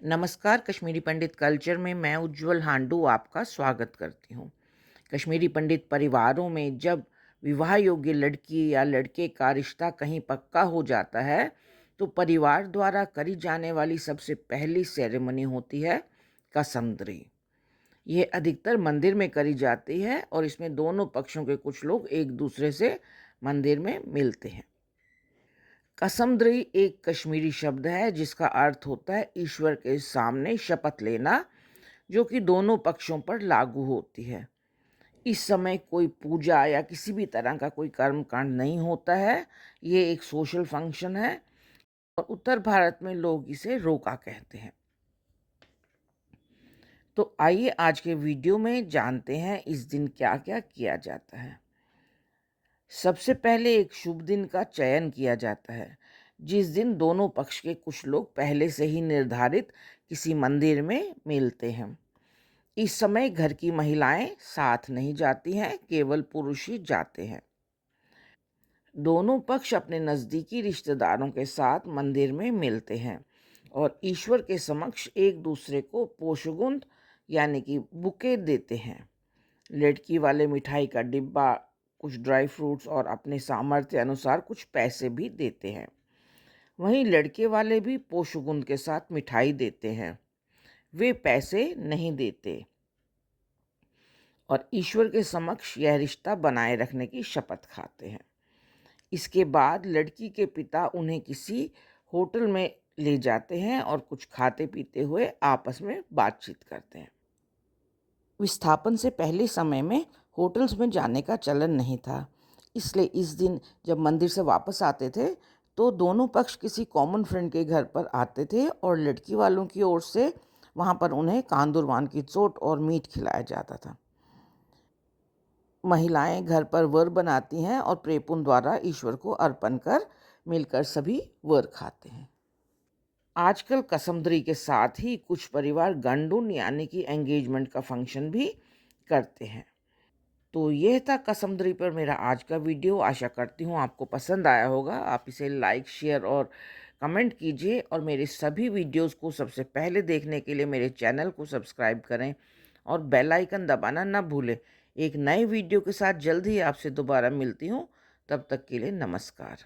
नमस्कार, कश्मीरी पंडित कल्चर में मैं उज्जवल हांडू आपका स्वागत करती हूँ। कश्मीरी पंडित परिवारों में जब विवाह योग्य लड़की या लड़के का रिश्ता कहीं पक्का हो जाता है, तो परिवार द्वारा करी जाने वाली सबसे पहली सेरेमनी होती है कसमदरी। ये अधिकतर मंदिर में करी जाती है और इसमें दोनों पक्षों के कुछ लोग एक दूसरे से मंदिर में मिलते हैं। कसमदरी एक कश्मीरी शब्द है जिसका अर्थ होता है ईश्वर के सामने शपथ लेना, जो कि दोनों पक्षों पर लागू होती है। इस समय कोई पूजा या किसी भी तरह का कोई कर्म कांड नहीं होता है। ये एक सोशल फंक्शन है और उत्तर भारत में लोग इसे रोका कहते हैं। तो आइए आज के वीडियो में जानते हैं इस दिन क्या क्या किया जाता है। सबसे पहले एक शुभ दिन का चयन किया जाता है, जिस दिन दोनों पक्ष के कुछ लोग पहले से ही निर्धारित किसी मंदिर में मिलते हैं। इस समय घर की महिलाएं साथ नहीं जाती हैं, केवल पुरुष ही जाते हैं। दोनों पक्ष अपने नज़दीकी रिश्तेदारों के साथ मंदिर में मिलते हैं और ईश्वर के समक्ष एक दूसरे को पोशगुंद यानी कि बुके देते हैं। लड़की वाले मिठाई का डिब्बा, कुछ ड्राई फ्रूट्स और अपने सामर्थ्य अनुसार कुछ पैसे भी देते हैं। वहीं लड़के वाले भी पोशगुंद के साथ मिठाई देते हैं। वे पैसे नहीं देते और ईश्वर के समक्ष यह रिश्ता बनाए रखने की शपथ खाते हैं। इसके बाद लड़की के पिता उन्हें किसी होटल में ले जाते हैं और कुछ खाते पीते हुए आपस में बातचीत करते हैं। विस्थापन से पहले समय में होटल्स में जाने का चलन नहीं था, इसलिए इस दिन जब मंदिर से वापस आते थे तो दोनों पक्ष किसी कॉमन फ्रेंड के घर पर आते थे और लड़की वालों की ओर से वहाँ पर उन्हें कांदुरवान की चोट और मीट खिलाया जाता था। महिलाएं घर पर वर बनाती हैं और प्रेपुन द्वारा ईश्वर को अर्पण कर मिलकर सभी वर खाते हैं। आजकल कसमदरी के साथ ही कुछ परिवार गंडून यानी कि एंगेजमेंट का फंक्शन भी करते हैं। तो यह था कसमदरी पर मेरा आज का वीडियो। आशा करती हूँ आपको पसंद आया होगा। आप इसे लाइक, शेयर और कमेंट कीजिए और मेरे सभी वीडियोस को सबसे पहले देखने के लिए मेरे चैनल को सब्सक्राइब करें और बेल आइकन दबाना ना भूलें। एक नए वीडियो के साथ जल्द ही आपसे दोबारा मिलती हूँ। तब तक के लिए नमस्कार।